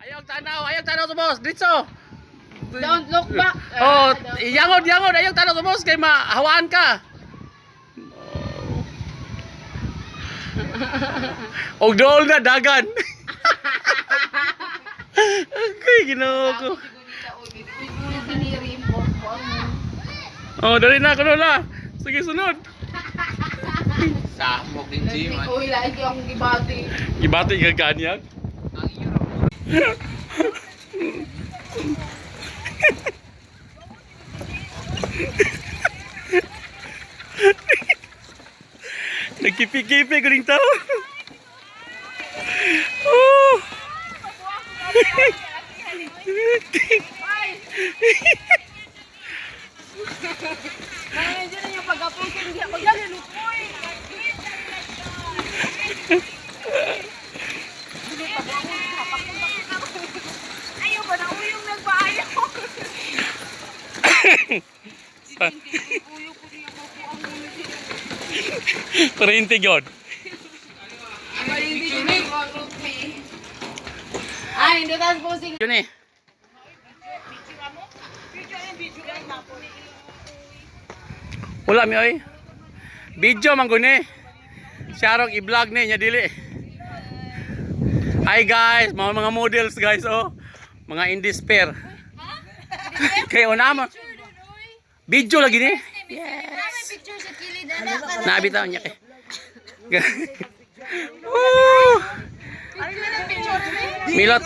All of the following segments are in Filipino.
Ayaw tanaw sa boss. Dito. Don't look back. Oh, yangod. Ayaw tanaw sa boss kay mahawaan ka. Og dool na dagan. Okay, Ginoo ko. Oh, dali na kuno la. Sige sunod. Samok din si man. Uy, lagi akong gibati. Gibati ka kanyag. Nagkipi-kipi ko rin tao. Oh. Nandiyan na yung pag-apos hindi ako lupoy. Ayaw ba na uyong nagpaayaw? Kurinti yun. Ay, hindi tayo posing. Yun eh. Wala mi oy. Video man guni. Sharok i-vlog ni nya dili. Hi guys, mga models guys oh. Mga in despair. Kay una mo. Video lagi ni. Yes. Picture sa kilid Nabitaw niya kay. Milot.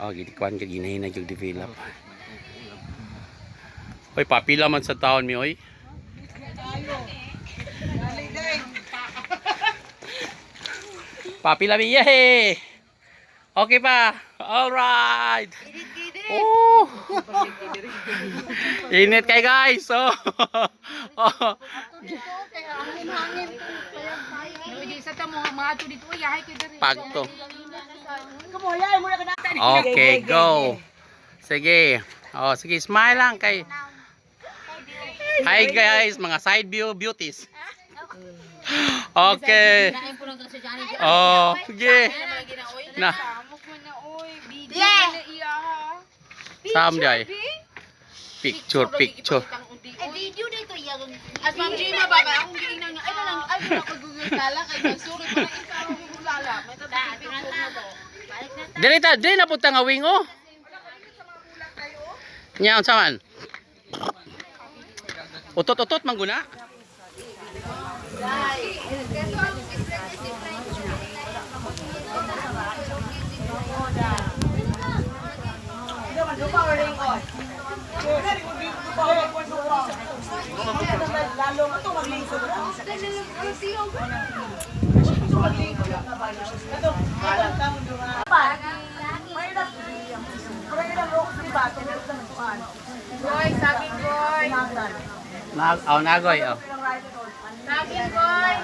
Oh, gini kuan ka ginahin na yung develop. Oy, papila man sa taon mi oy. Papila mi yay. Okay pa. All right. Oh. Init kay guys. Oh. Oh. Pagto. Okay, go. Sige. Oh, sige, smile lang kay. Hi guys, mga side view beauties. Okay. Oh, sige. Na. Sam day. Picture. Video dito yang. At Ma'am Gina ba akong giingnan niya. Ay na Google sala kay sorry pa na isa ako Google sala. May tabi. Dili na punta nga wing oh. Nyaon saman. Utot man guna. Boy, saging boy. Nagoy oh. Saging boy.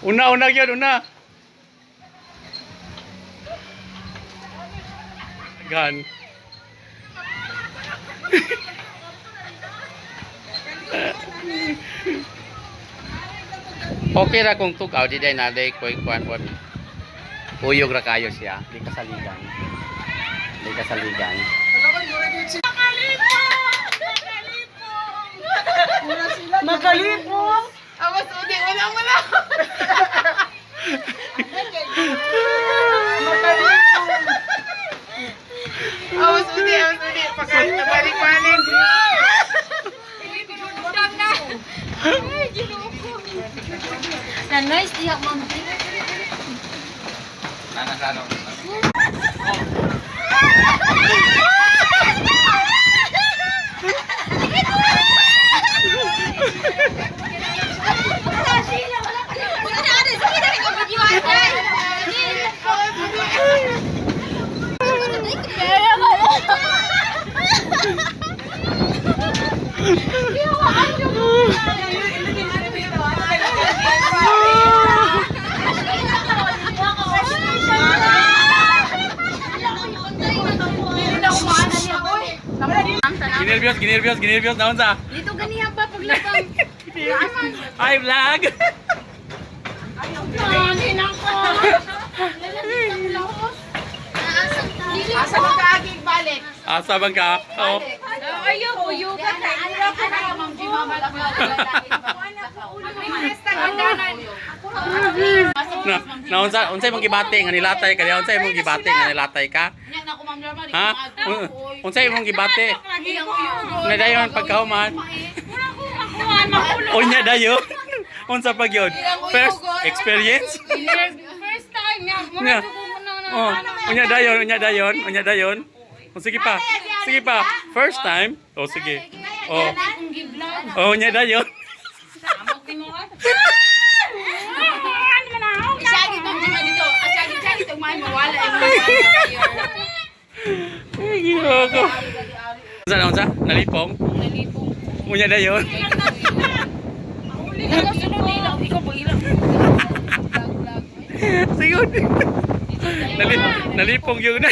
Una yun, una. Gan. Okay ra kung tugaw di day naday kuan. Uyog ra kayo siya, di kasaligan. Magalipo. Awas udi wala. Awas udi. Pakain na balik-balik. Ay, ginoko. Na nice diha Ma'am. Nanasano. Ginervyos naon sa? Dito ganiya ba paglabang? Hi vlog. Hindi na ko. Asa ba kaagig balik? Asa bang ka? Oh. Ayaw, uyo ka na. Ma'am Jima malakal. Unsay mong gibati nga nilatay ka? Unsay mong gibati nga nilatay ka? Nya na ko Ma'am Jima. Ha? Unsay mong gibati? Nga dayon pagkahuman. Unya dayon. Unsa pa gyud? First experience? First time nga. Nga. Oh, unya dayon. Oh, sige pa. First time. Oh, sige. Oh. Oh, unya dayon. Isagi Ma'am Jima dito. Asagi to may mawala Ay, ginawa ko. Unsa? Nalipong? Unya dayon. Ikaw ba ilang? Sigod. Nalipong yun na.